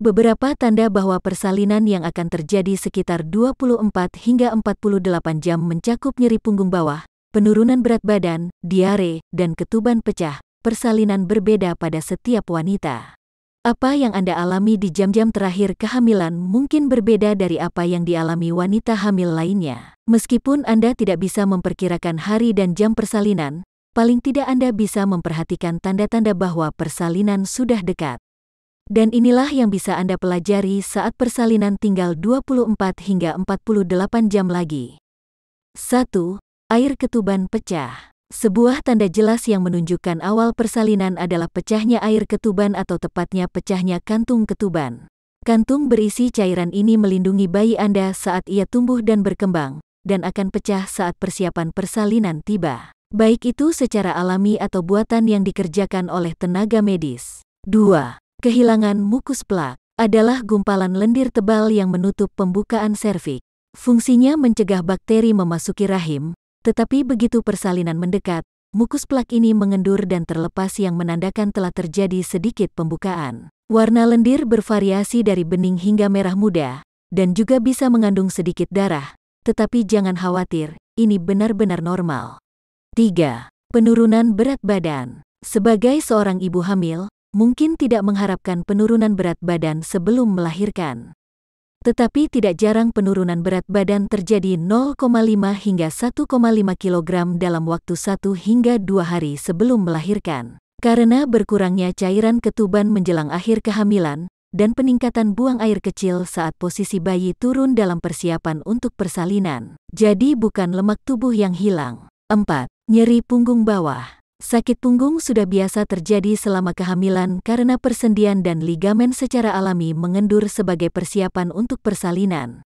Beberapa tanda bahwa persalinan yang akan terjadi sekitar 24 hingga 48 jam mencakup nyeri punggung bawah, penurunan berat badan, diare, dan ketuban pecah. Persalinan berbeda pada setiap wanita. Apa yang Anda alami di jam-jam terakhir kehamilan mungkin berbeda dari apa yang dialami wanita hamil lainnya. Meskipun Anda tidak bisa memperkirakan hari dan jam persalinan, paling tidak Anda bisa memperhatikan tanda-tanda bahwa persalinan sudah dekat. Dan inilah yang bisa Anda pelajari saat persalinan tinggal 24 hingga 48 jam lagi. 1. Air ketuban pecah. Sebuah tanda jelas yang menunjukkan awal persalinan adalah pecahnya air ketuban atau tepatnya pecahnya kantung ketuban. Kantung berisi cairan ini melindungi bayi Anda saat ia tumbuh dan berkembang, dan akan pecah saat persiapan persalinan tiba. Baik itu secara alami atau buatan yang dikerjakan oleh tenaga medis. 2. Kehilangan mukus plak adalah gumpalan lendir tebal yang menutup pembukaan serviks. Fungsinya mencegah bakteri memasuki rahim, tetapi begitu persalinan mendekat, mukus plak ini mengendur dan terlepas yang menandakan telah terjadi sedikit pembukaan. Warna lendir bervariasi dari bening hingga merah muda, dan juga bisa mengandung sedikit darah, tetapi jangan khawatir, ini benar-benar normal. 3. Penurunan berat badan. Sebagai seorang ibu hamil, mungkin tidak mengharapkan penurunan berat badan sebelum melahirkan. Tetapi tidak jarang penurunan berat badan terjadi 0,5 hingga 1,5 kg dalam waktu 1 hingga 2 hari sebelum melahirkan. Karena berkurangnya cairan ketuban menjelang akhir kehamilan, dan peningkatan buang air kecil saat posisi bayi turun dalam persiapan untuk persalinan. Jadi bukan lemak tubuh yang hilang. 4. Nyeri punggung bawah. Sakit punggung sudah biasa terjadi selama kehamilan karena persendian dan ligamen secara alami mengendur sebagai persiapan untuk persalinan.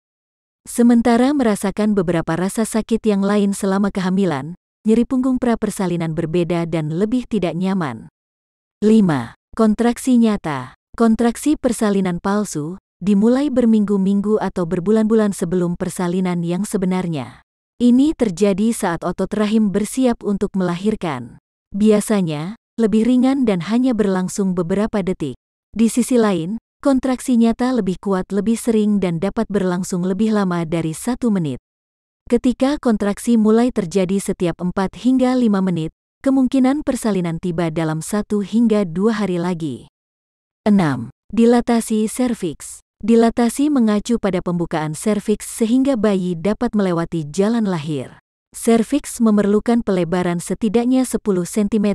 Sementara merasakan beberapa rasa sakit yang lain selama kehamilan, nyeri punggung pra-persalinan berbeda dan lebih tidak nyaman. 5. Kontraksi nyata. Kontraksi persalinan palsu dimulai berminggu-minggu atau berbulan-bulan sebelum persalinan yang sebenarnya. Ini terjadi saat otot rahim bersiap untuk melahirkan. Biasanya, lebih ringan dan hanya berlangsung beberapa detik. Di sisi lain, kontraksi nyata lebih kuat lebih sering dan dapat berlangsung lebih lama dari 1 menit. Ketika kontraksi mulai terjadi setiap 4 hingga 5 menit, kemungkinan persalinan tiba dalam 1 hingga 2 hari lagi. 6. Dilatasi serviks. Dilatasi mengacu pada pembukaan serviks sehingga bayi dapat melewati jalan lahir. Serviks memerlukan pelebaran setidaknya 10 cm,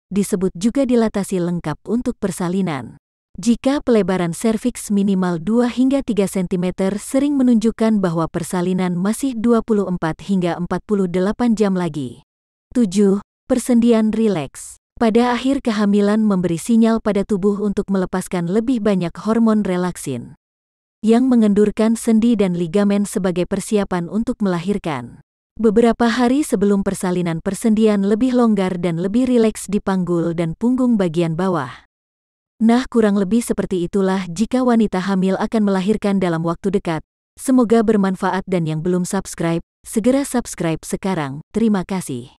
disebut juga dilatasi lengkap untuk persalinan. Jika pelebaran serviks minimal 2 hingga 3 cm sering menunjukkan bahwa persalinan masih 24 hingga 48 jam lagi. 7. Persendian rileks. Pada akhir kehamilan memberi sinyal pada tubuh untuk melepaskan lebih banyak hormon relaksin, yang mengendurkan sendi dan ligamen sebagai persiapan untuk melahirkan. Beberapa hari sebelum persalinan persendian lebih longgar dan lebih rileks di panggul dan punggung bagian bawah. Nah, kurang lebih seperti itulah jika wanita hamil akan melahirkan dalam waktu dekat. Semoga bermanfaat dan yang belum subscribe, segera subscribe sekarang. Terima kasih.